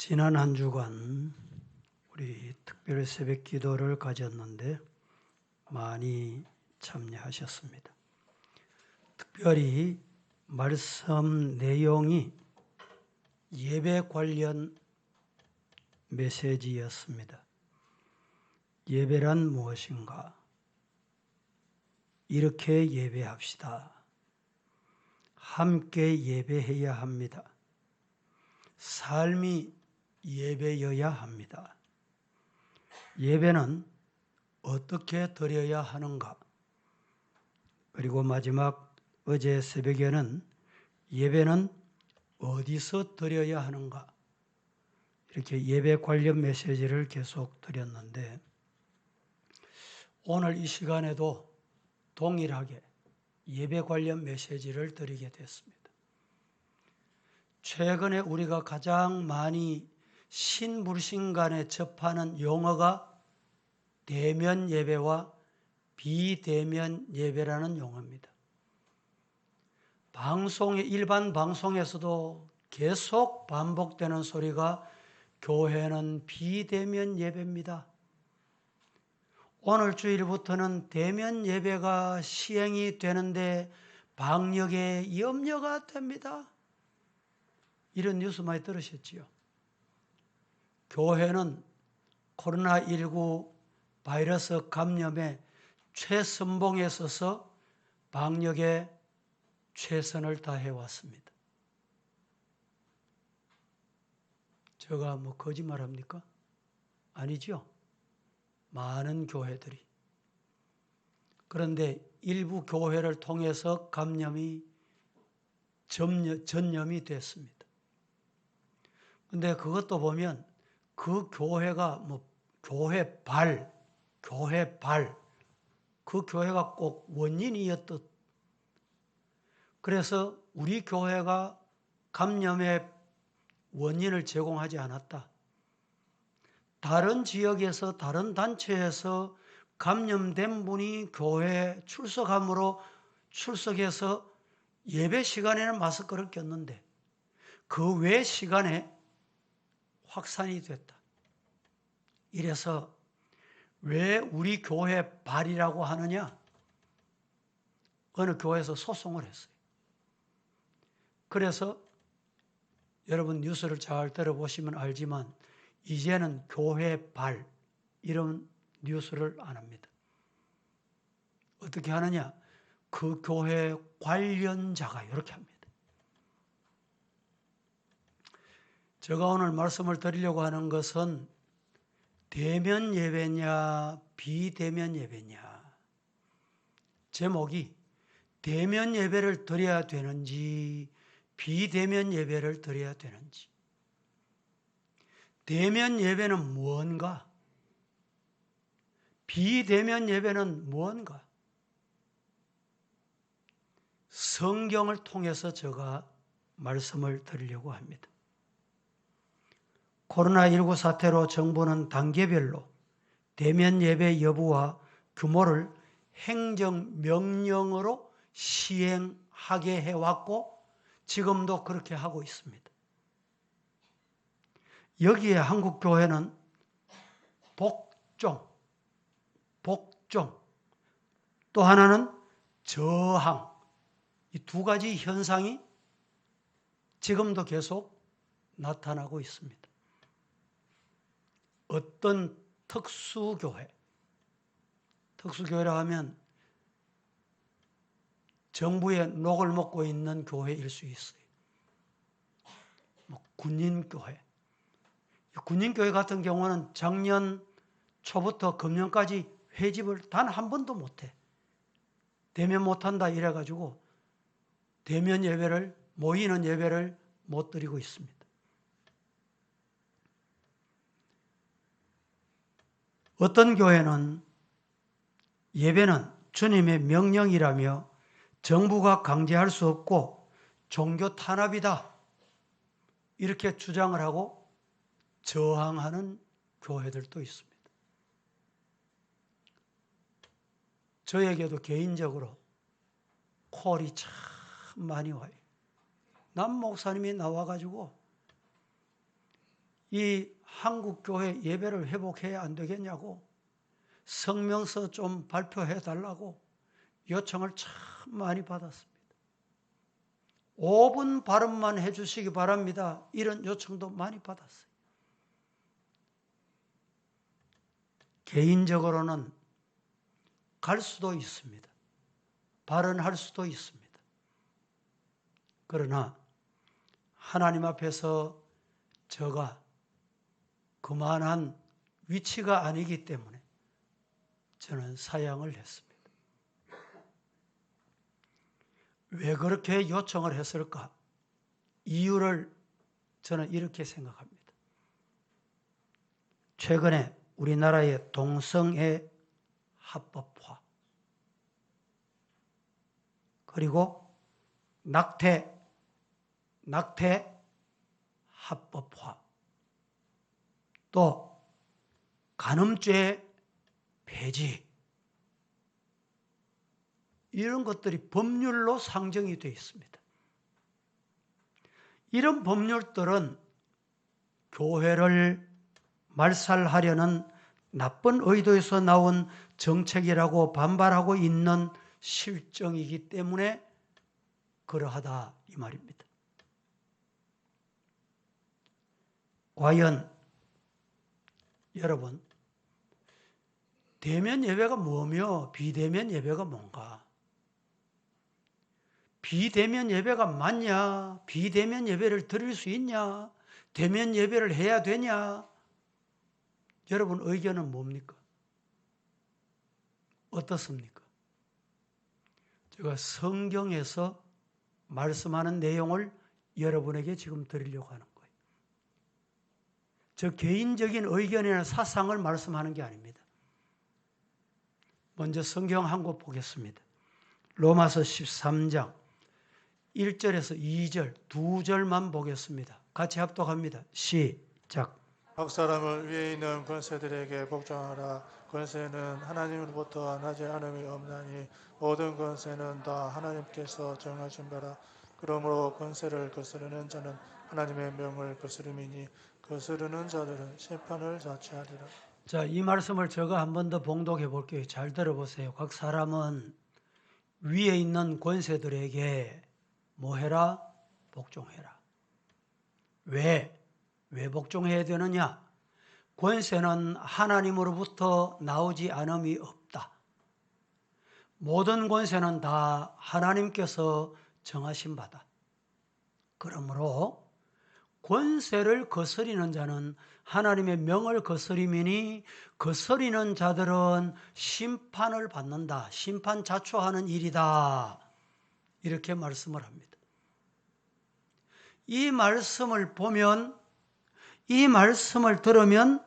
지난 한 주간 우리 특별 새벽 기도를 가졌는데 많이 참여하셨습니다. 특별히 말씀 내용이 예배 관련 메시지였습니다. 예배란 무엇인가? 이렇게 예배합시다. 함께 예배해야 합니다. 삶이 예배여야 합니다. 예배는 어떻게 드려야 하는가? 그리고 마지막 어제 새벽에는 예배는 어디서 드려야 하는가? 이렇게 예배 관련 메시지를 계속 드렸는데 오늘 이 시간에도 동일하게 예배 관련 메시지를 드리게 됐습니다. 최근에 우리가 가장 많이 신불신간에 접하는 용어가 대면 예배와 비대면 예배라는 용어입니다. 일반 방송에서도 계속 반복되는 소리가 교회는 비대면 예배입니다. 오늘 주일부터는 대면 예배가 시행이 되는데 방역에 염려가 됩니다. 이런 뉴스 많이 들으셨지요? 교회는 코로나19 바이러스 감염의 최선봉에 서서 방역에 최선을 다해왔습니다. 제가 거짓말합니까? 아니죠. 많은 교회들이. 그런데 일부 교회를 통해서 감염이 전염이 됐습니다. 근데 그것도 보면 그 교회가 교회발, 그 교회가 꼭 원인이었듯. 그래서 우리 교회가 감염의 원인을 제공하지 않았다. 다른 지역에서, 다른 단체에서 감염된 분이 교회에 출석해서 예배 시간에는 마스크를 꼈는데 그 외 시간에 확산이 됐다. 이래서 왜 우리 교회 발이라고 하느냐? 어느 교회에서 소송을 했어요. 그래서 여러분 뉴스를 잘 들어보시면 알지만 이제는 교회 발 이런 뉴스를 안 합니다. 어떻게 하느냐? 그 교회 관련자가 이렇게 합니다. 제가 오늘 말씀을 드리려고 하는 것은 대면 예배냐 비대면 예배냐. 제목이 대면 예배를 드려야 되는지 비대면 예배를 드려야 되는지. 대면 예배는 무언가? 비대면 예배는 무언가? 성경을 통해서 제가 말씀을 드리려고 합니다. 코로나19 사태로 정부는 단계별로 대면 예배 여부와 규모를 행정명령으로 시행하게 해왔고 지금도 그렇게 하고 있습니다. 여기에 한국교회는 복종, 또 하나는 저항, 이 두 가지 현상이 지금도 계속 나타나고 있습니다. 어떤 특수교회라 하면 정부의 녹을 먹고 있는 교회일 수 있어요. 군인교회. 군인교회 같은 경우는 작년 초부터 금년까지 회집을 단 한 번도 못해. 대면 못한다 이래가지고 대면 예배를, 모이는 예배를 못 드리고 있습니다. 어떤 교회는 예배는 주님의 명령이라며 정부가 강제할 수 없고 종교 탄압이다. 이렇게 주장을 하고 저항하는 교회들도 있습니다. 저에게도 개인적으로 콜이 참 많이 와요. 남 목사님이 나와가지고 이 한국교회 예배를 회복해야 안 되겠냐고 성명서 좀 발표해 달라고 요청을 참 많이 받았습니다. 5분 발언만 해주시기 바랍니다. 이런 요청도 많이 받았어요. 개인적으로는 갈 수도 있습니다. 발언할 수도 있습니다. 그러나 하나님 앞에서 저가 그만한 위치가 아니기 때문에 저는 사양을 했습니다. 왜 그렇게 요청을 했을까? 이유를 저는 이렇게 생각합니다. 최근에 우리나라의 동성애 합법화 그리고 낙태 합법화 또 간음죄 폐지 이런 것들이 법률로 상정이 되어 있습니다. 이런 법률들은 교회를 말살하려는 나쁜 의도에서 나온 정책이라고 반발하고 있는 실정이기 때문에 그러하다 이 말입니다. 과연 여러분 대면 예배가 뭐며 비대면 예배가 뭔가? 비대면 예배가 맞냐? 비대면 예배를 드릴 수 있냐? 대면 예배를 해야 되냐? 여러분 의견은 뭡니까? 어떻습니까? 제가 성경에서 말씀하는 내용을 여러분에게 지금 드리려고 하는 거예요. 저 개인적인 의견이나 사상을 말씀하는 게 아닙니다. 먼저 성경 한 곳 보겠습니다. 로마서 13장 1절에서 2절 두 절만 보겠습니다. 같이 합독합니다. 시작. 각 사람을 위에 있는 권세들에게 복종하라. 권세는 하나님으로부터 나지 않음이 없나니 모든 권세는 다 하나님께서 정하신 바라. 그러므로 권세를 거스르는 자는 하나님의 명을 거스름이니 거스르는 자들은 심판을 자취하리라. 자, 이 말씀을 제가 한 번 더 봉독해 볼게요. 잘 들어보세요. 각 사람은 위에 있는 권세들에게 뭐 해라? 복종해라. 왜 복종해야 되느냐? 권세는 하나님으로부터 나오지 않음이 없다. 모든 권세는 다 하나님께서 정하신 바다. 그러므로 권세를 거스리는 자는 하나님의 명을 거스리미니 거스리는 자들은 심판을 받는다. 심판 자초하는 일이다. 이렇게 말씀을 합니다. 이 말씀을 보면 이 말씀을 들으면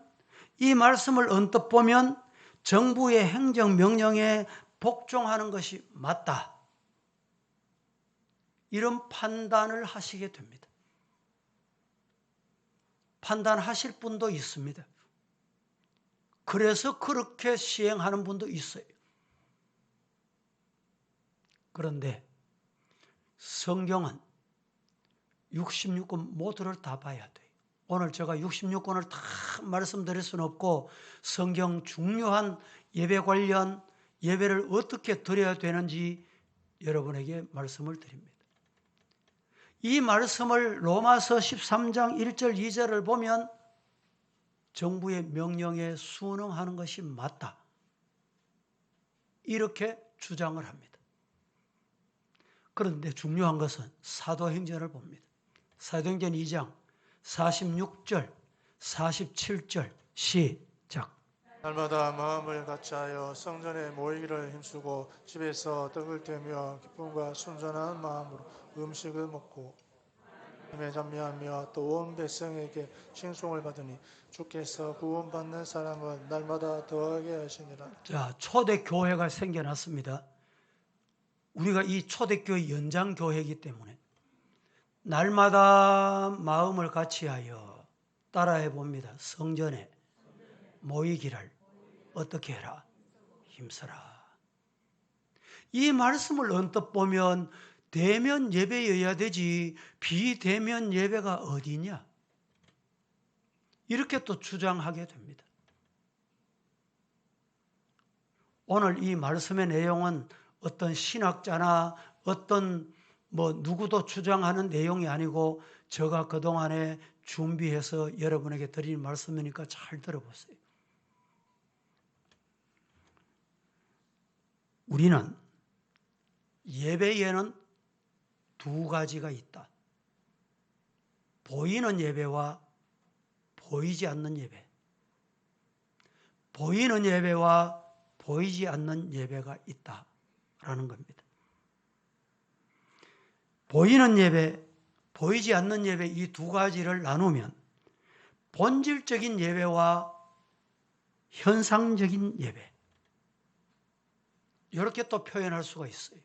이 말씀을 언뜻 보면 정부의 행정명령에 복종하는 것이 맞다. 이런 판단을 하시게 됩니다. 판단하실 분도 있습니다. 그래서 그렇게 시행하는 분도 있어요. 그런데 성경은 66권 모두를 다 봐야 돼요. 오늘 제가 66권을 다 말씀드릴 수는 없고 성경 중요한 예배 관련 예배를 어떻게 드려야 되는지 여러분에게 말씀을 드립니다. 이 말씀을 로마서 13장 1절 2절을 보면 정부의 명령에 순응하는 것이 맞다. 이렇게 주장을 합니다. 그런데 중요한 것은 사도행전을 봅니다. 사도행전 2장 46절, 47절 시작. 날마다 마음을 같이하여 성전에 모이기를 힘쓰고 집에서 떡을 떼며 기쁨과 순전한 마음으로 음식을 먹고 하나님에 찬미하며 또 온 백성에게 칭송을 받으니 주께서 구원받는 사람은 날마다 더하게 하시니라. 자, 초대교회가 생겨났습니다. 우리가 이 초대교회 연장교회이기 때문에 날마다 마음을 같이하여 따라해 봅니다. 성전에 모이기를 어떻게 해라? 힘써라. 이 말씀을 언뜻 보면 대면 예배여야 되지 비대면 예배가 어디냐? 이렇게 또 주장하게 됩니다. 오늘 이 말씀의 내용은 어떤 신학자나 어떤 누구도 주장하는 내용이 아니고 제가 그동안에 준비해서 여러분에게 드린 말씀이니까 잘 들어보세요. 우리는 예배에는 두 가지가 있다. 보이는 예배와 보이지 않는 예배. 보이는 예배와 보이지 않는 예배가 있다라는 겁니다. 보이는 예배, 보이지 않는 예배 이 두 가지를 나누면 본질적인 예배와 현상적인 예배 이렇게 또 표현할 수가 있어요.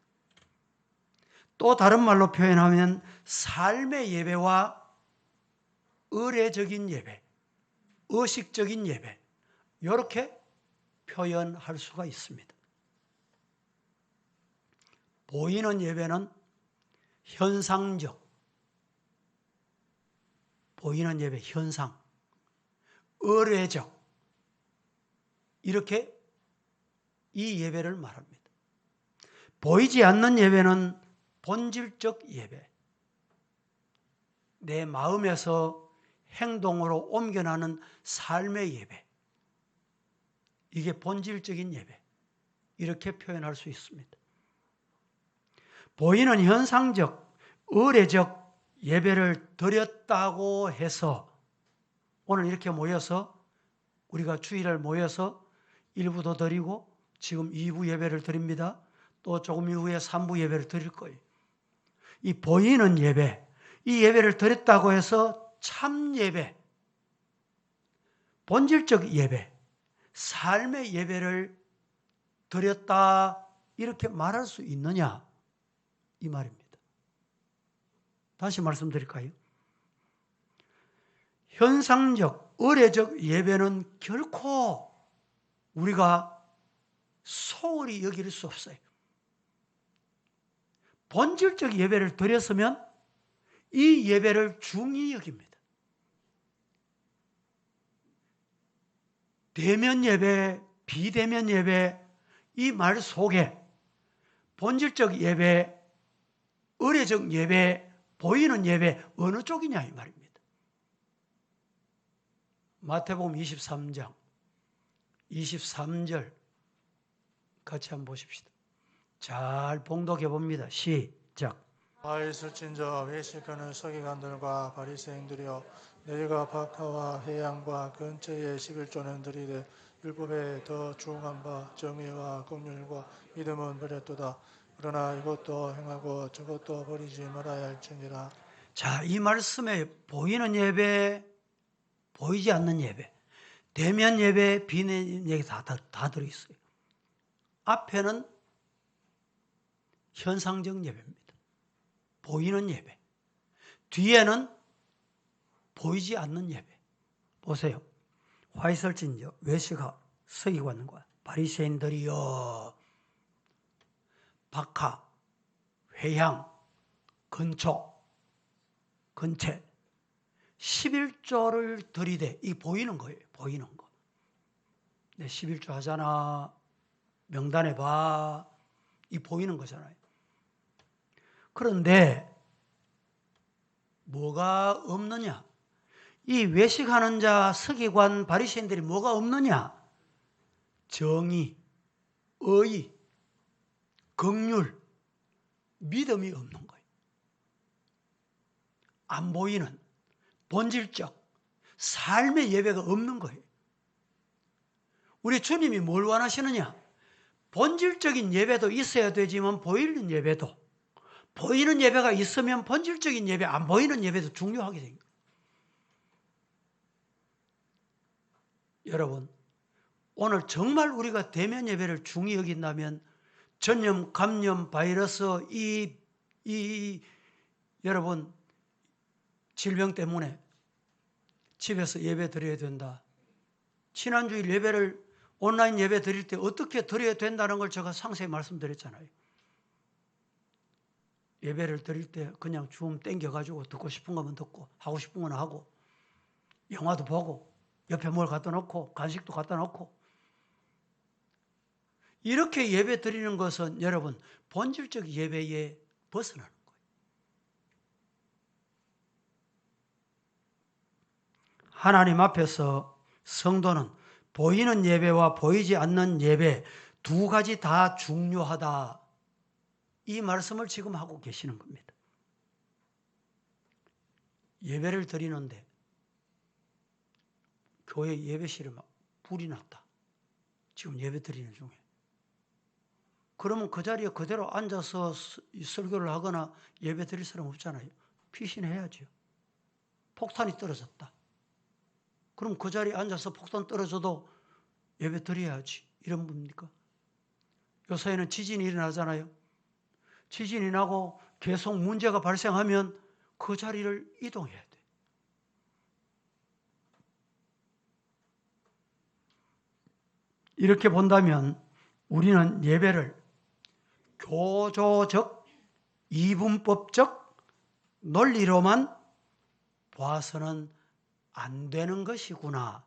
또 다른 말로 표현하면 삶의 예배와 의례적인 예배, 의식적인 예배 이렇게 표현할 수가 있습니다. 보이는 예배는 현상적, 보이는 예배 현상, 의례적 이렇게 이 예배를 말합니다. 보이지 않는 예배는 본질적 예배, 내 마음에서 행동으로 옮겨나는 삶의 예배, 이게 본질적인 예배 이렇게 표현할 수 있습니다. 보이는 현상적, 의례적 예배를 드렸다고 해서 오늘 이렇게 모여서 우리가 주일을 모여서 1부도 드리고 지금 2부 예배를 드립니다. 또 조금 이후에 3부 예배를 드릴 거예요. 이 보이는 예배, 이 예배를 드렸다고 해서 참 예배, 본질적 예배, 삶의 예배를 드렸다 이렇게 말할 수 있느냐 이 말입니다. 다시 말씀드릴까요? 현상적, 의례적 예배는 결코 우리가 소홀히 여길 수 없어요. 본질적 예배를 드렸으면 이 예배를 중히 여깁니다. 대면 예배, 비대면 예배 이 말 속에 본질적 예배, 의례적 예배, 보이는 예배 어느 쪽이냐 이 말입니다. 마태복음 23장 23절 같이 한번 보십시다. 잘 봉독해 봅니다. 시작. 있을진저 외식하는 서기관들과 바리새인들이여 너희가 박하와 회양과 근처의 11조는 들이되 율법에 더 중한 바 정의와 긍휼과 믿음은 버렸도다. 그러나 이것도 행하고 저것도 버리지 말아야 할지니라. 자, 이 말씀에 보이는 예배, 보이지 않는 예배, 대면 예배, 비대면 예배 다 들어있어요. 앞에는 현상적 예배입니다. 보이는 예배. 뒤에는 보이지 않는 예배. 보세요. 화 있을진저 외식하 서기관과 바리새인들이여 박하, 회향, 근초, 근체 11조를 들이대. 이 보이는 거예요. 보이는 거. 내 11조 하잖아. 명단에 봐. 이 보이는 거잖아요. 그런데 뭐가 없느냐? 이 외식하는 자, 서기관, 바리새인들이 뭐가 없느냐? 정의, 의, 긍휼, 믿음이 없는 거예요. 안 보이는 본질적 삶의 예배가 없는 거예요. 우리 주님이 뭘 원하시느냐? 본질적인 예배도 있어야 되지만 보이는 예배도, 보이는 예배가 있으면 본질적인 예배, 안 보이는 예배도 중요하게 됩니다. 여러분, 오늘 정말 우리가 대면 예배를 중히 여긴다면 전염, 감염, 바이러스 여러분 질병 때문에 집에서 예배 드려야 된다. 지난주일 예배를 온라인 예배 드릴 때 어떻게 드려야 된다는 걸 제가 상세히 말씀드렸잖아요. 예배를 드릴 때 그냥 줌 땡겨가지고 듣고 싶은 거면 듣고 하고 싶은 건 하고 영화도 보고 옆에 뭘 갖다 놓고 간식도 갖다 놓고 이렇게 예배 드리는 것은 여러분 본질적 예배에 벗어나는 거예요. 하나님 앞에서 성도는 보이는 예배와 보이지 않는 예배 두 가지 다 중요하다. 이 말씀을 지금 하고 계시는 겁니다. 예배를 드리는데 교회 예배실에 막 불이 났다. 지금 예배 드리는 중에. 그러면 그 자리에 그대로 앉아서 설교를 하거나 예배 드릴 사람 없잖아요. 피신해야죠. 폭탄이 떨어졌다. 그럼 그 자리에 앉아서 폭탄 떨어져도 예배 드려야지. 이런 겁니까? 요새는 지진이 일어나잖아요. 지진이 나고 계속 문제가 발생하면 그 자리를 이동해야 돼. 이렇게 본다면 우리는 예배를 교조적, 이분법적 논리로만 봐서는 안 되는 것이구나.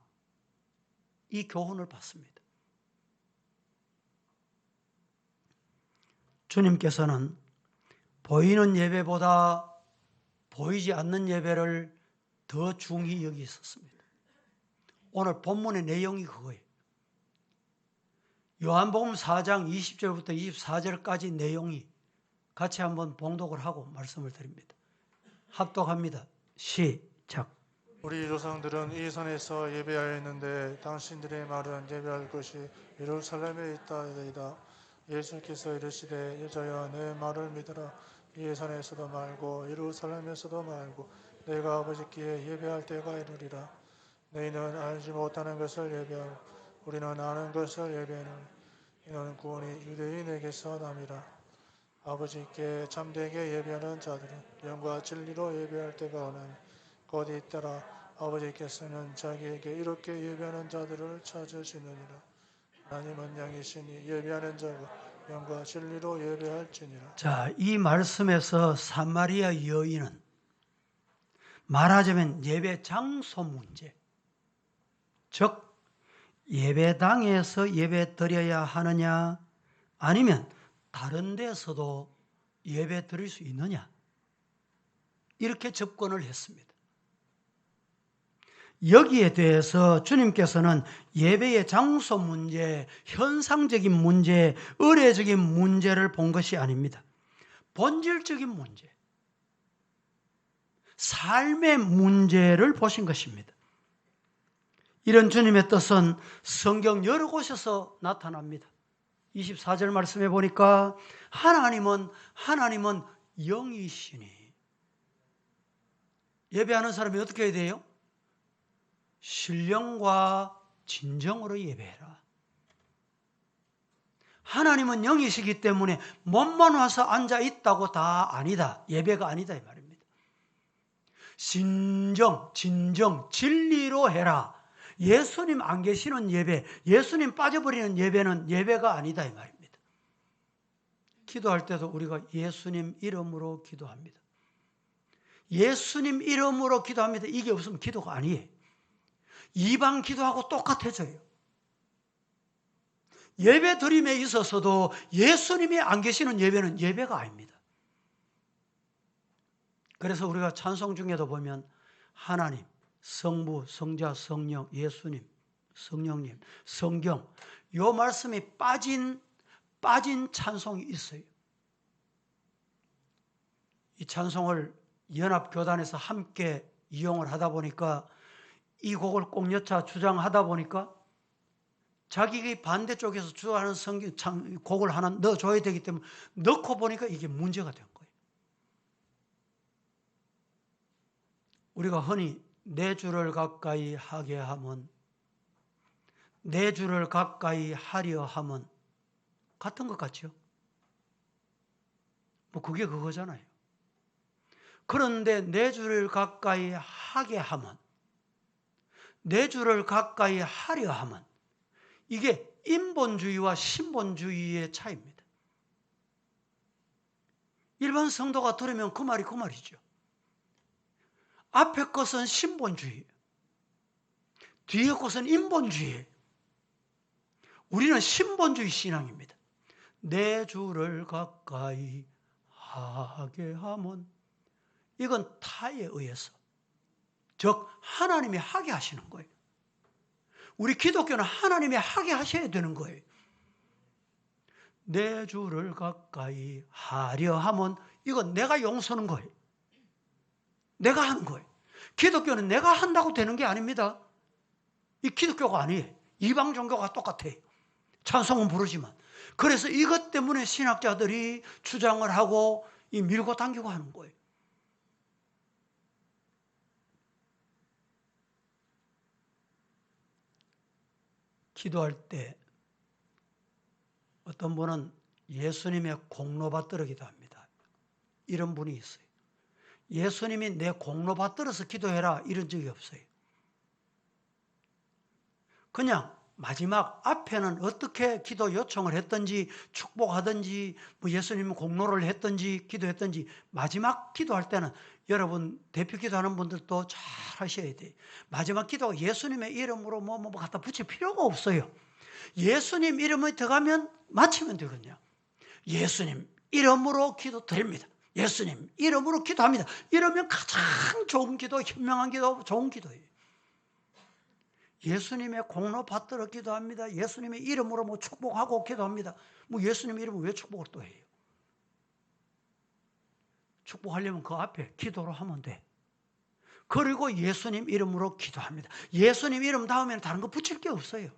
이 교훈을 받습니다. 주님께서는 보이는 예배보다 보이지 않는 예배를 더 중히 여기셨습니다. 오늘 본문의 내용이 그거예요. 요한복음 4장 20절부터 24절까지 내용이 같이 한번 봉독을 하고 말씀을 드립니다. 합독합니다. 시작. 우리 조상들은 이 산에서 예배하였는데 당신들의 말은 예배할 것이 예루살렘에 있다이다. 예수께서 이르시되 여자여 내 말을 믿으라. 이 산에서도 말고 예루살렘에서도 말고 내가 아버지께 예배할 때가 이르리라. 너희는 알지 못하는 것을 예배하고 우리는 아는 것을 예배하노니 이는 구원이 유대인에게서 남이라. 아버지께 참되게 예배하는 자들은 영과 진리로 예배할 때가 오나니 곧 이때라. 아버지께서는 자기에게 이렇게 예배하는 자들을 찾으시느니라. 하나님은 영이시니 예배하는 자가 영과 진리로 예배할지니라. 자, 이 말씀에서 사마리아 여인은 말하자면 예배 장소 문제, 즉 예배당에서 예배 드려야 하느냐 아니면 다른 데서도 예배 드릴 수 있느냐 이렇게 접근을 했습니다. 여기에 대해서 주님께서는 예배의 장소 문제, 현상적인 문제, 의례적인 문제를 본 것이 아닙니다. 본질적인 문제, 삶의 문제를 보신 것입니다. 이런 주님의 뜻은 성경 여러 곳에서 나타납니다. 24절 말씀해 보니까 하나님은 영이시니 예배하는 사람이 어떻게 해야 돼요? 신령과 진정으로 예배해라. 하나님은 영이시기 때문에 몸만 와서 앉아 있다고 다 아니다. 예배가 아니다 이 말입니다. 진정, 진리로 해라. 예수님 안 계시는 예배, 예수님 빠져버리는 예배는 예배가 아니다 이 말입니다. 기도할 때도 우리가 예수님 이름으로 기도합니다. 예수님 이름으로 기도합니다. 이게 없으면 기도가 아니에요. 이방 기도하고 똑같아져요. 예배 드림에 있어서도 예수님이 안 계시는 예배는 예배가 아닙니다. 그래서 우리가 찬송 중에도 보면 하나님, 성부, 성자, 성령, 예수님, 성령님, 성경 요 말씀이 빠진 찬송이 있어요. 이 찬송을 연합교단에서 함께 이용을 하다 보니까 이 곡을 꼭 여차 주장하다 보니까 자기 반대쪽에서 주장하는 곡을 하나 넣어줘야 되기 때문에 넣고 보니까 이게 문제가 된 거예요. 우리가 흔히 내 주를 가까이 하게 하면, 내 주를 가까이 하려 하면 같은 것 같죠? 뭐 그게 그거잖아요. 그런데 내 주를 가까이 하게 하면, 내 주를 가까이 하려 하면 이게 인본주의와 신본주의의 차이입니다. 일반 성도가 들으면 그 말이 그 말이죠. 앞에 것은 신본주의, 뒤에 것은 인본주의. 우리는 신본주의 신앙입니다. 내 주를 가까이 하게 하면, 이건 타에 의해서, 즉 하나님이 하게 하시는 거예요. 우리 기독교는 하나님이 하게 하셔야 되는 거예요. 내 주를 가까이 하려 하면, 이건 내가 용서는 거예요. 내가 하는 거예요. 기독교는 내가 한다고 되는 게 아닙니다. 이 기독교가 아니에요. 이방 종교가 똑같아요. 찬송은 부르지만. 그래서 이것 때문에 신학자들이 주장을 하고 이 밀고 당기고 하는 거예요. 기도할 때 어떤 분은 예수님의 공로 받들어 기도합니다. 이런 분이 있어요. 예수님이 내 공로 받들어서 기도해라 이런 적이 없어요. 그냥 마지막 앞에는 어떻게 기도 요청을 했든지 축복하든지 뭐 예수님 공로를 했든지 기도했든지 마지막 기도할 때는 여러분 대표 기도하는 분들도 잘 하셔야 돼요. 마지막 기도가 예수님의 이름으로 뭐 갖다 붙일 필요가 없어요. 예수님 이름이 들어가면 마치면 되거든요. 예수님 이름으로 기도 드립니다. 예수님 이름으로 기도합니다. 이러면 가장 좋은 기도, 현명한 기도, 좋은 기도예요. 예수님의 공로 받들어 기도합니다. 예수님의 이름으로 뭐 축복하고 기도합니다. 뭐 예수님 이름으로 왜 축복을 또 해요? 축복하려면 그 앞에 기도로 하면 돼. 그리고 예수님 이름으로 기도합니다. 예수님 이름 다음에는 다른 거 붙일 게 없어요.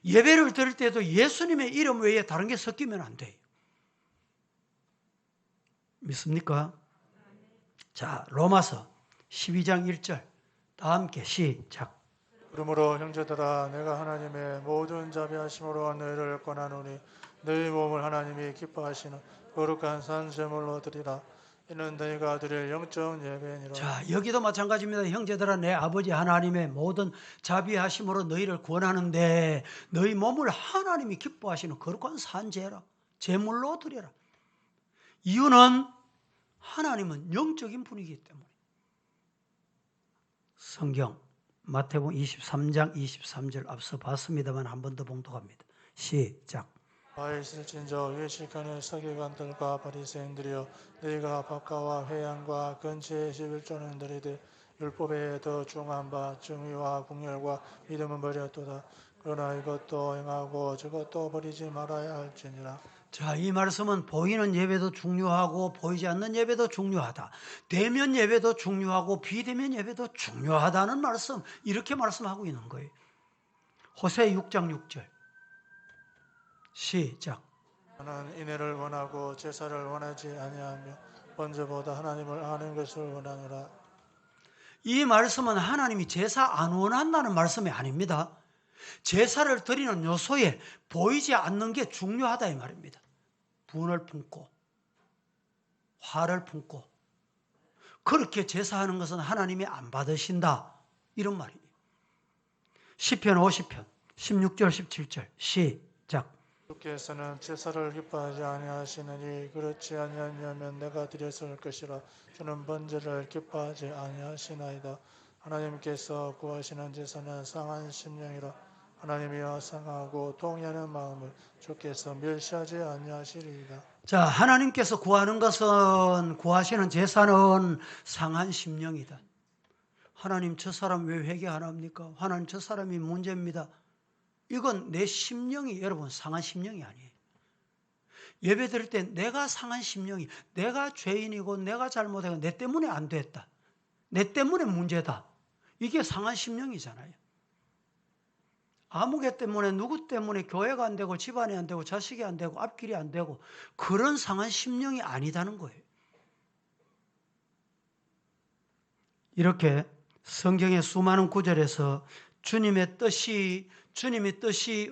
예배를 드릴 때도 예수님의 이름 외에 다른 게 섞이면 안 돼요. 믿습니까? 자, 로마서 12장 1절 다 함께 시작. 그러므로 형제들아 내가 하나님의 모든 자비하심으로 너희를 권하노니 너희 몸을 하나님이 기뻐하시는 거룩한 산 제물로 드리라. 이는 너희가 드릴 영적 예배니라. 자, 여기도 마찬가지입니다. 형제들아 내 아버지 하나님의 모든 자비하심으로 너희를 권하는데 너희 몸을 하나님이 기뻐하시는 거룩한 산제라 제물로 드려라. 이유는 하나님은 영적인 분이기 때문에. 성경 마태복음 23장 23절 앞서 봤습니다만 한 번 더 봉독합니다. 시작. 와 있을진저 외식하는 서기관들과 바리새인들이여 너희가 법가와 회양과 근처의 11조는 들이되 율법에 더 중한 바 정의와 궁열과 믿음은 버렸도다. 그러나 이것도 행하고 저것도 버리지 말아야 할지니라. 자, 이 말씀은 보이는 예배도 중요하고 보이지 않는 예배도 중요하다. 대면 예배도 중요하고 비대면 예배도 중요하다는 말씀, 이렇게 말씀하고 있는 거예요. 호세 6장 6절 시작. 나는 인애를 원하고 제사를 원하지 아니하며 번제보다 하나님을 아는 것을 원하노라. 이 말씀은 하나님이 제사 안 원한다는 말씀이 아닙니다. 제사를 드리는 요소에 보이지 않는 게 중요하다 이 말입니다. 분을 품고 화를 품고 그렇게 제사하는 것은 하나님이 안 받으신다 이런 말이에요. 시편 50편 16절 17절 시작. 주께서는 제사를 기뻐하지 아니하시느니 그렇지 아니하면 내가 드렸을 것이라. 주는 번제를 기뻐하지 아니하시나이다. 하나님께서 구하시는 제사는 상한 심령이라. 하나님이여 상하고 동의하는 마음을 주께서 멸시하지 아니하시리이다. 자, 하나님께서 구하는 것은 구하시는 제사는 상한 심령이다. 하나님 저 사람 왜 회개 안 합니까? 하나님 저 사람이 문제입니다. 이건 내 심령이 여러분 상한 심령이 아니에요. 예배 드릴 때 내가 상한 심령이 내가 죄인이고 내가 잘못하고 내 때문에 안 됐다. 내 때문에 문제다. 이게 상한 심령이잖아요. 아무개 때문에 누구 때문에 교회가 안 되고 집안이 안 되고 자식이 안 되고 앞길이 안 되고 그런 상한 심령이 아니다는 거예요. 이렇게 성경의 수많은 구절에서 주님의 뜻이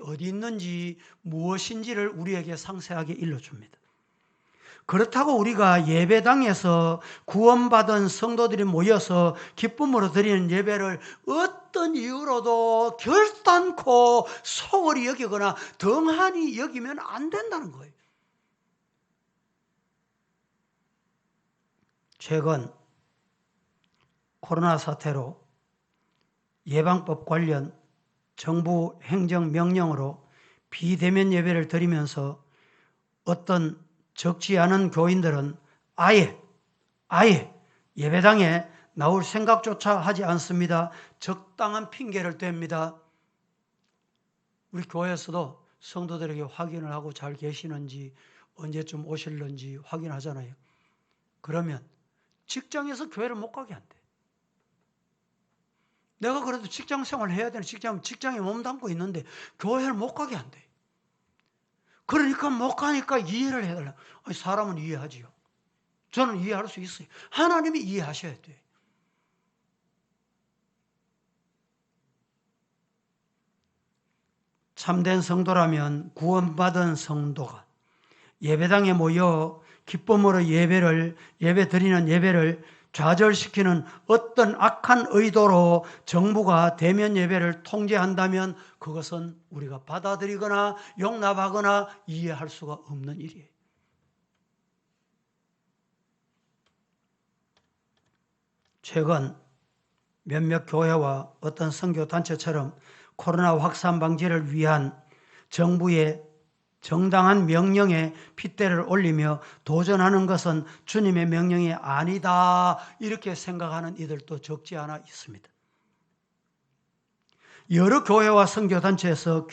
어디 있는지 무엇인지를 우리에게 상세하게 일러줍니다. 그렇다고 우리가 예배당에서 구원받은 성도들이 모여서 기쁨으로 드리는 예배를 어떤 이유로도 결단코 소홀히 여기거나 덩하니 여기면 안 된다는 거예요. 최근 코로나 사태로 예방법 관련 정부 행정명령으로 비대면 예배를 드리면서 어떤 적지 않은 교인들은 아예 예배당에 나올 생각조차 하지 않습니다. 적당한 핑계를 댑니다. 우리 교회에서도 성도들에게 확인을 하고 잘 계시는지 언제쯤 오실는지 확인하잖아요. 그러면 직장에서 교회를 못 가게 한대. 내가 그래도 직장 생활 해야 되는 직장에 몸담고 있는데 교회를 못 가게 한대. 그러니까 못 가니까 이해를 해달라. 사람은 이해하지요. 저는 이해할 수 있어요. 하나님이 이해하셔야 돼. 참된 성도라면 구원받은 성도가 예배당에 모여 기쁨으로 예배 드리는 예배를 좌절시키는 어떤 악한 의도로 정부가 대면 예배를 통제한다면 그것은 우리가 받아들이거나 용납하거나 이해할 수가 없는 일이에요. 최근 몇몇 교회와 어떤 선교단체처럼 코로나 확산 방지를 위한 정부의 정당한 명령에 핏대를 올리며 도전하는 것은 주님의 명령이 아니다 이렇게 생각하는 이들도 적지 않아 있습니다. 여러 교회와 선교단체에서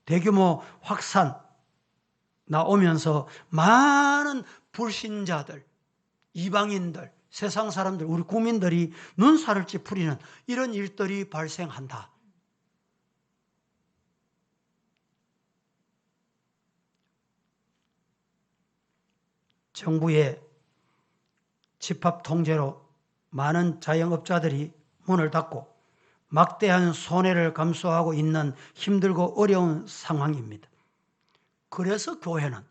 대규모 확산 나오면서 많은 불신자들, 이방인들, 세상 사람들, 우리 국민들이 눈살을 찌푸리는 이런 일들이 발생한다. 정부의 집합 통제로 많은 자영업자들이 문을 닫고 막대한 손해를 감수하고 있는 힘들고 어려운 상황입니다. 그래서 교회는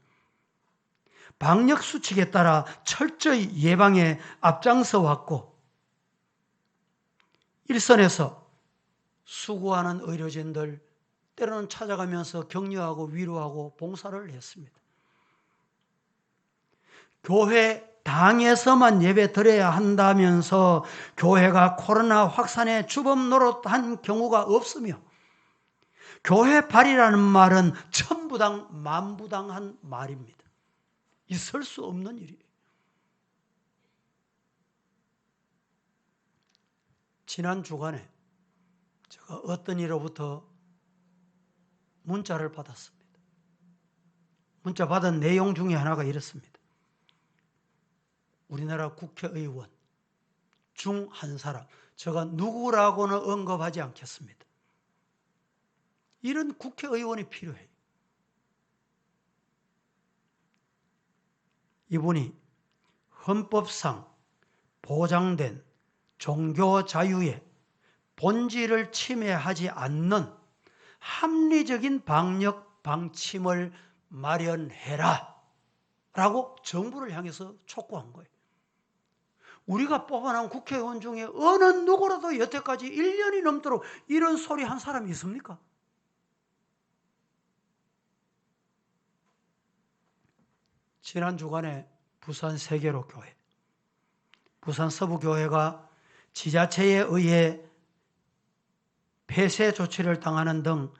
방역 수칙에 따라 철저히 예방에 앞장서 왔고 일선에서 수고하는 의료진들 때로는 찾아가면서 격려하고 위로하고 봉사를 했습니다. 교회 당에서만 예배 드려야 한다면서 교회가 코로나 확산에 주범 노릇한 경우가 없으며 교회 발이라는 말은 천부당 만부당한 말입니다. 있을 수 없는 일이에요. 지난 주간에 제가 어떤 이로부터 문자를 받았습니다. 문자 받은 내용 중에 하나가 이렇습니다. 우리나라 국회의원 중 한 사람, 제가 누구라고는 언급하지 않겠습니다. 이런 국회의원이 필요해요. 이분이 헌법상 보장된 종교 자유의 본질을 침해하지 않는 합리적인 방역 방침을 마련해라 라고 정부를 향해서 촉구한 거예요. 우리가 뽑아놓은 국회의원 중에 어느 누구라도 여태까지 1년이 넘도록 이런 소리 한 사람이 있습니까? 지난 주간에 부산 세계로 교회, 부산 서부교회가 지자체에 의해 폐쇄 조치를 당하는 등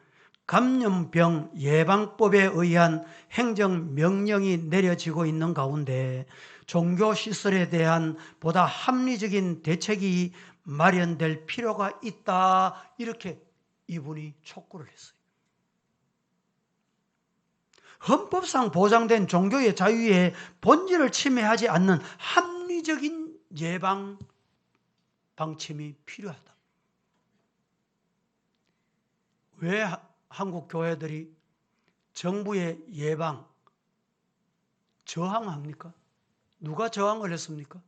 감염병 예방법에 의한 행정명령이 내려지고 있는 가운데 종교시설에 대한 보다 합리적인 대책이 마련될 필요가 있다. 이렇게 이분이 촉구를 했어요. 헌법상 보장된 종교의 자유의 본질을 침해하지 않는 합리적인 예방 방침이 필요하다. 왜 한국 교회들이 정부의 예방 저항합니까? 누가 저항을 했습니까?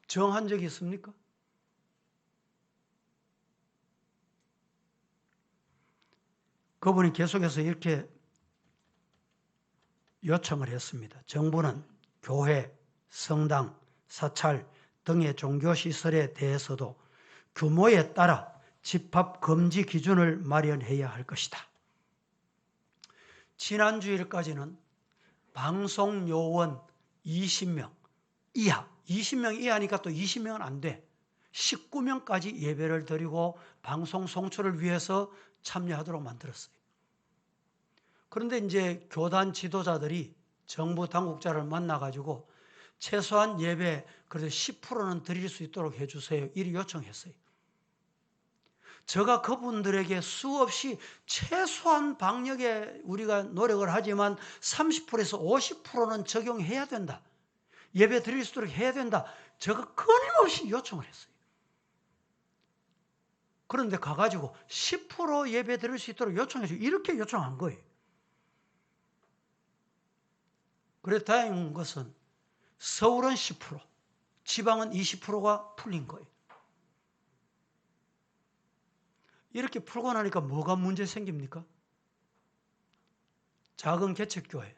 저항한 적이 있습니까? 그분이 계속해서 이렇게 요청을 했습니다. 정부는 교회, 성당, 사찰 등의 종교시설에 대해서도 규모에 따라 집합 금지 기준을 마련해야 할 것이다. 지난 주일까지는 방송 요원 20명 이하, 20명 이하니까 또 20명은 안 돼. 19명까지 예배를 드리고 방송 송출을 위해서 참여하도록 만들었어요. 그런데 이제 교단 지도자들이 정부 당국자를 만나가지고 최소한 예배 그래도 10%는 드릴 수 있도록 해주세요. 이리 요청했어요. 제가 그분들에게 수없이 최소한 방역에 우리가 노력을 하지만 30%에서 50%는 적용해야 된다. 예배 드릴 수 있도록 해야 된다. 제가 끊임없이 요청을 했어요. 그런데 가가지고 10% 예배 드릴 수 있도록 요청해서 이렇게 요청한 거예요. 그래 다행인 것은 서울은 10%, 지방은 20%가 풀린 거예요. 이렇게 풀고 나니까 뭐가 문제 생깁니까? 작은 개척교회,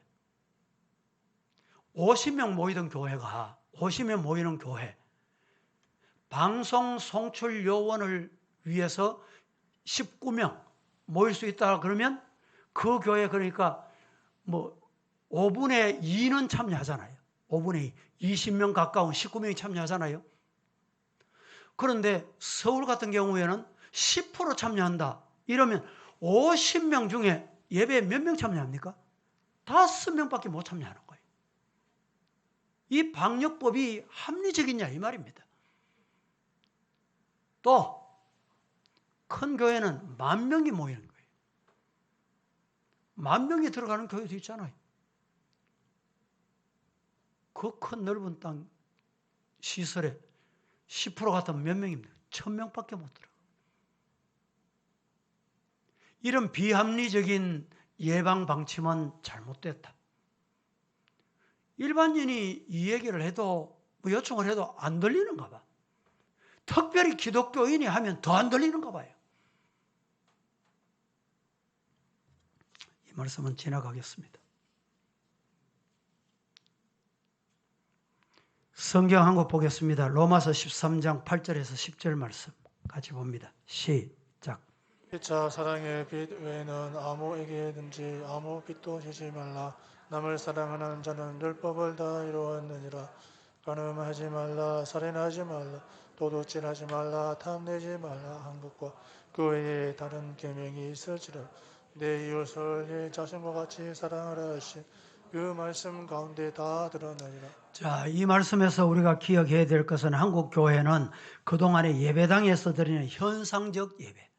50명 모이던 교회가 50명 모이는 교회, 방송 송출 요원을 위해서 19명 모일 수 있다 그러면 그 교회 그러니까 뭐 5분의 2는 참여하잖아요. 5분의 2, 20명 가까운 19명이 참여하잖아요. 그런데 서울 같은 경우에는 10% 참여한다. 이러면 50명 중에 예배에 몇 명 참여합니까? 5명밖에 못 참여하는 거예요. 이 방역법이 합리적이냐 이 말입니다. 또 큰 교회는 10,000명이 모이는 거예요. 10,000명이 들어가는 교회도 있잖아요. 그 큰 넓은 땅 시설에 10% 같으면 몇 명입니까? 1,000명밖에 못 들어가. 이런 비합리적인 예방 방침은 잘못됐다. 일반인이 이 얘기를 해도 뭐 요청을 해도 안 들리는가 봐. 특별히 기독교인이 하면 더 안 들리는가 봐요. 이 말씀은 지나가겠습니다. 성경 한 국 보겠습니다. 로마서 13장 8절에서 10절 말씀 같이 봅니다. 시작. 피차 사랑의 빛 외에는 아무에게든지 아무 빛도 주지 말라. 남을 사랑하는 자는 율법을 다 이루었느니라. 간음하지 말라, 살인하지 말라, 도둑질하지 말라, 탐내지 말라 한 것과 그 외에 다른 계명이 있을지라. 내 이웃을 내 자신과 같이 사랑하라 하신 그 말씀 가운데 다 드러나리라. 자, 이 말씀에서 우리가 기억해야 될 것은 한국 교회는 그동안에 예배당에서 드리는 현상적 예배,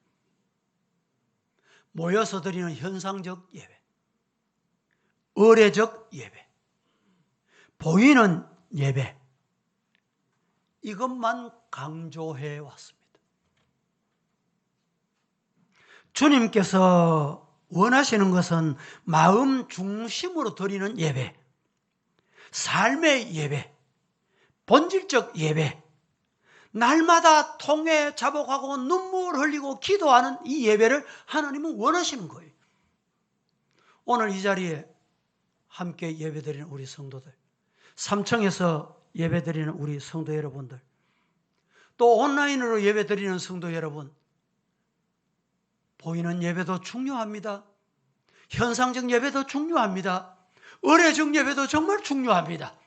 모여서 드리는 현상적 예배, 의례적 예배, 보이는 예배, 이것만 강조해 왔습니다. 주님께서 원하시는 것은 마음 중심으로 드리는 예배, 삶의 예배, 본질적 예배, 날마다 통회 자복하고 눈물 흘리고 기도하는 이 예배를 하나님은 원하시는 거예요. 오늘 이 자리에 함께 예배드리는 우리 성도들, 삼청에서 예배드리는 우리 성도 여러분들, 또 온라인으로 예배드리는 성도 여러분, 보이는 예배도 중요합니다. 현상적 예배도 중요합니다. 의례적 예배도 정말 중요합니다.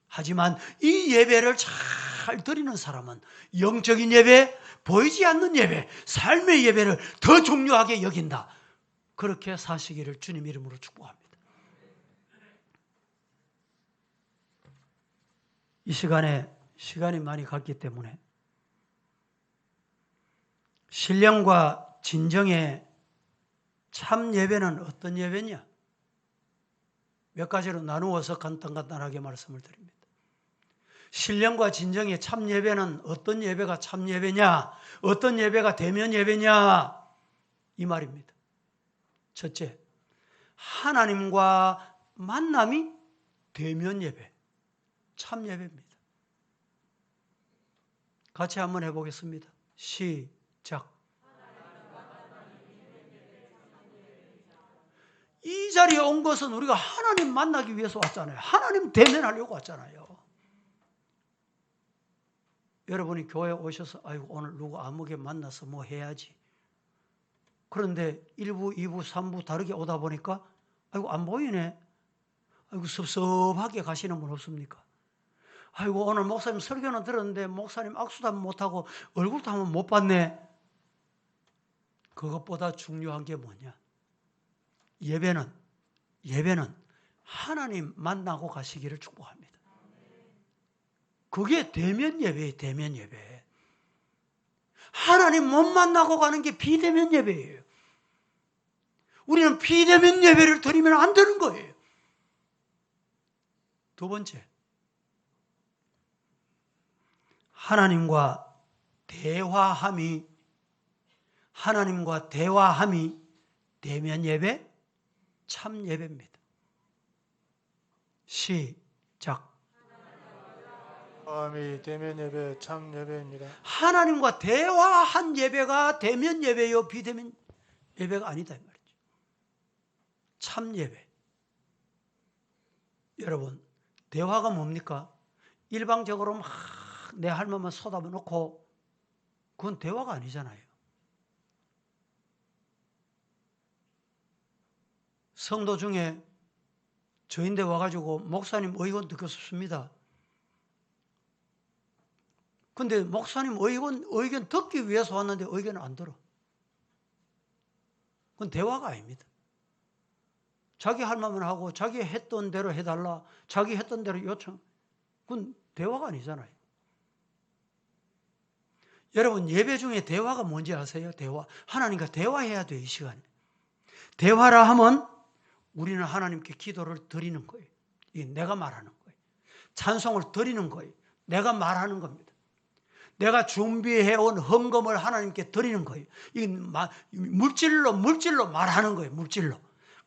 하지만 이 예배를 잘 드리는 사람은 영적인 예배, 보이지 않는 예배, 삶의 예배를 더 중요하게 여긴다. 그렇게 사시기를 주님 이름으로 축복합니다. 이 시간에 시간이 많이 갔기 때문에 신령과 진정의 참 예배는 어떤 예배냐? 몇 가지로 나누어서 간단하게 말씀을 드립니다. 신령과 진정의 참 예배는 어떤 예배가 참 예배냐? 어떤 예배가 대면 예배냐? 이 말입니다. 첫째, 하나님과 만남이 대면 예배, 참 예배입니다. 같이 한번 해보겠습니다. 시작. 이 자리에 온 것은 우리가 하나님 만나기 위해서 왔잖아요. 하나님 대면하려고 왔잖아요. 여러분이 교회에 오셔서 아이고 오늘 누구 아무개 만나서 뭐 해야지. 그런데 1부, 2부, 3부 다르게 오다 보니까 아이고 안 보이네. 아이고 섭섭하게 가시는 분 없습니까? 아이고 오늘 목사님 설교는 들었는데 목사님 악수도 한번 못하고 얼굴도 한번 못 봤네. 그것보다 중요한 게 뭐냐? 예배는 하나님 만나고 가시기를 축복합니다. 그게 대면 예배예요. 대면 예배. 하나님 못 만나고 가는 게 비대면 예배예요. 우리는 비대면 예배를 드리면 안 되는 거예요. 두 번째, 하나님과 대화함이 대면 예배, 참 예배입니다. 시작. 대화함이 대면 예배, 참 예배입니다. 하나님과 대화한 예배가 대면 예배요, 비대면 예배가 아니다 이 말이죠. 참 예배. 여러분, 대화가 뭡니까? 일방적으로 막 내 할 말만 쏟아부 놓고 그건 대화가 아니잖아요. 성도 중에 저인데 와가지고 목사님 의견 듣고 싶습니다. 근데 목사님 의견 듣기 위해서 왔는데 의견을 안 들어. 그건 대화가 아닙니다. 자기 할 말만 하고 자기 했던 대로 해달라, 자기 했던 대로 요청. 그건 대화가 아니잖아요. 여러분 예배 중에 대화가 뭔지 아세요? 대화. 하나님과 대화해야 돼요. 이 시간에. 대화라 하면 우리는 하나님께 기도를 드리는 거예요. 이게 내가 말하는 거예요. 찬송을 드리는 거예요. 내가 말하는 겁니다. 내가 준비해온 헌금을 하나님께 드리는 거예요. 이게 물질로 말하는 거예요. 물질로.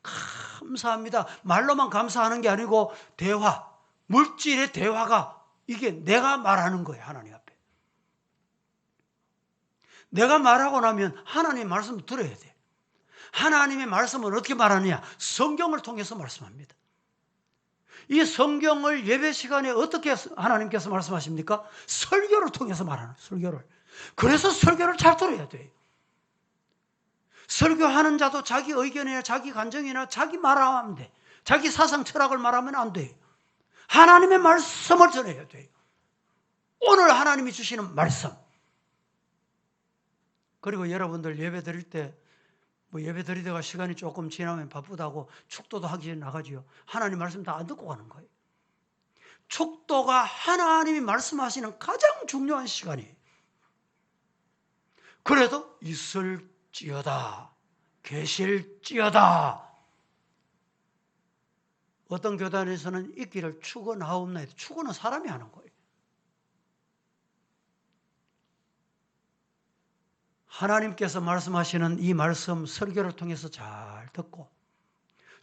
감사합니다. 말로만 감사하는 게 아니고 대화, 물질의 대화가 이게 내가 말하는 거예요. 하나님 앞에. 내가 말하고 나면 하나님의 말씀을 들어야 돼. 하나님의 말씀은 어떻게 말하느냐? 성경을 통해서 말씀합니다. 이 성경을 예배 시간에 어떻게 하나님께서 말씀하십니까? 설교를 통해서 말하는 설교를. 그래서 설교를 잘 들어야 돼요. 설교하는 자도 자기 의견이나 자기 감정이나 자기 말하면 돼. 자기 사상 철학을 말하면 안 돼요. 하나님의 말씀을 전해야 돼요. 오늘 하나님이 주시는 말씀. 그리고 여러분들 예배 드릴 때 예배 드리다가 시간이 조금 지나면 바쁘다고 축도도 하기 전에 나가지요. 하나님 말씀 다 안 듣고 가는 거예요. 축도가 하나님이 말씀하시는 가장 중요한 시간이에요. 그래도 있을지어다, 계실지어다. 어떤 교단에서는 있기를 축원하옵나이다. 축원은 사람이 하는 거예요. 하나님께서 말씀하시는 이 말씀 설교를 통해서 잘 듣고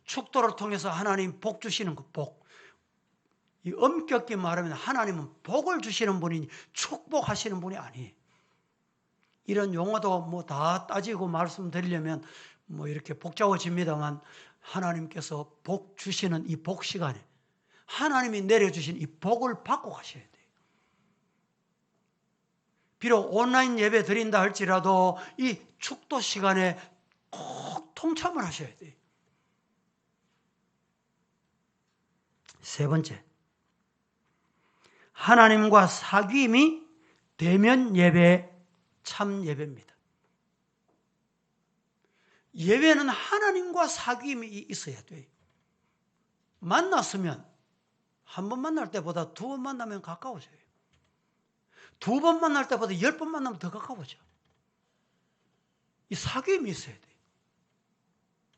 축도를 통해서 하나님 복 주시는 것, 복. 이 엄격히 말하면 하나님은 복을 주시는 분이니 축복하시는 분이 아니에요. 이런 용어도 다 따지고 말씀드리려면 이렇게 복잡해집니다만 하나님께서 복 주시는 이 복 시간에 하나님이 내려주신 이 복을 받고 가셔야 돼요. 비록 온라인 예배 드린다 할지라도 이 축도 시간에 꼭 통참을 하셔야 돼요. 세 번째, 하나님과 사귐이 대면 예배, 참 예배입니다. 예배는 하나님과 사귐이 있어야 돼요. 만났으면 한 번 만날 때보다 두 번 만나면 가까워져요. 두 번 만날 때보다 10번 만나면 더 가까워져. 이 사귐이 있어야 돼요.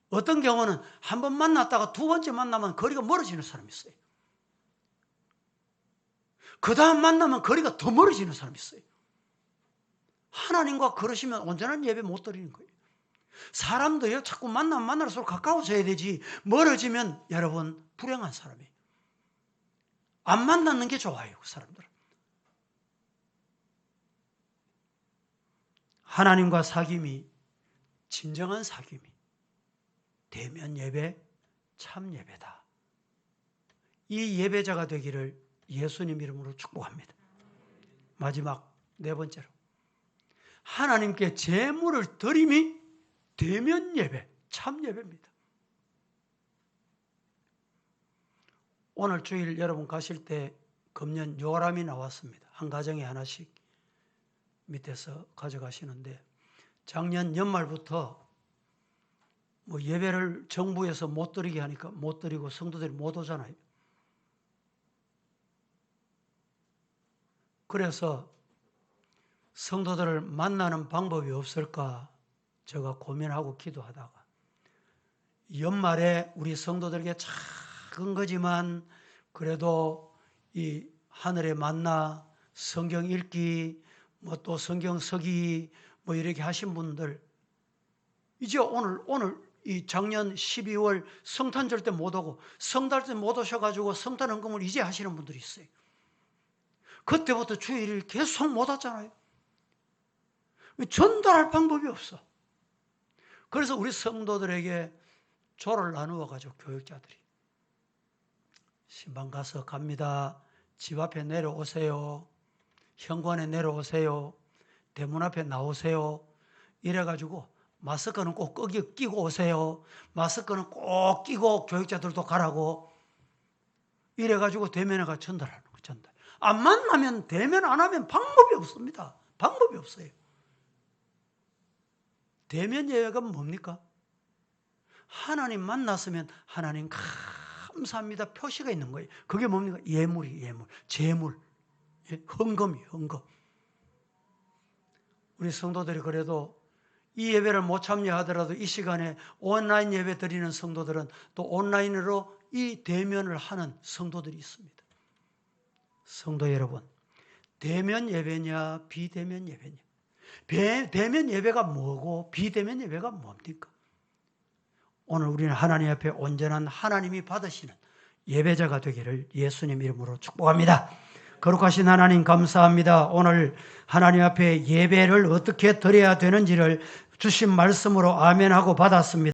어떤 경우는 한 번 만났다가 두 번째 만나면 거리가 멀어지는 사람이 있어요. 그 다음 만나면 거리가 더 멀어지는 사람이 있어요. 하나님과 그러시면 온전한 예배 못 드리는 거예요. 사람도요, 자꾸 만나면 만날수록 가까워져야 되지, 멀어지면 여러분, 불행한 사람이에요. 안 만나는 게 좋아요, 그 사람들은. 하나님과 사귐이, 진정한 사귐이 대면 예배, 참 예배다. 이 예배자가 되기를 예수님 이름으로 축복합니다. 마지막 네 번째로, 하나님께 제물을 드림이 대면 예배, 참 예배입니다. 오늘 주일 여러분 가실 때 금년 요람이 나왔습니다. 한 가정에 하나씩 밑에서 가져가시는데 작년 연말부터 뭐 예배를 정부에서 못 드리게 하니까 못 드리고 성도들이 못 오잖아요. 그래서 성도들을 만나는 방법이 없을까 제가 고민하고 기도하다가 연말에 우리 성도들에게 작은 거지만 그래도 이 하늘의 만나, 성경 읽기, 뭐 또 성경 서기 뭐 이렇게 하신 분들 이제 오늘 이 작년 12월 성탄절 때 못 오고 성달 때 못 오셔가지고 성탄 헌금을 이제 하시는 분들이 있어요. 그때부터 주일을 계속 못 왔잖아요. 전달할 방법이 없어. 그래서 우리 성도들에게 조를 나누어 가지고 교육자들이 신방 가서 갑니다. 집 앞에 내려오세요. 현관에 내려오세요. 대문 앞에 나오세요. 이래가지고 마스크는 꼭 끼고 오세요. 마스크는 꼭 끼고 교육자들도 가라고 이래가지고 대면에 가 전달하는 거 전달. 안 만나면 대면 안 하면 방법이 없습니다. 방법이 없어요. 대면 예배가 뭡니까? 하나님 만났으면 하나님 감사합니다 표시가 있는 거예요. 그게 뭡니까? 예물이 예물, 제물, 헌금이 헌금. 우리 성도들이 그래도 이 예배를 못 참여하더라도 이 시간에 온라인 예배 드리는 성도들은 또 온라인으로 이 대면을 하는 성도들이 있습니다. 성도 여러분, 대면 예배냐 비대면 예배냐? 대면 예배가 뭐고 비대면 예배가 뭡니까? 오늘 우리는 하나님 앞에 온전한 하나님이 받으시는 예배자가 되기를 예수님 이름으로 축복합니다. 거룩하신 하나님 감사합니다. 오늘 하나님 앞에 예배를 어떻게 드려야 되는지를 주신 말씀으로 아멘하고 받았습니다.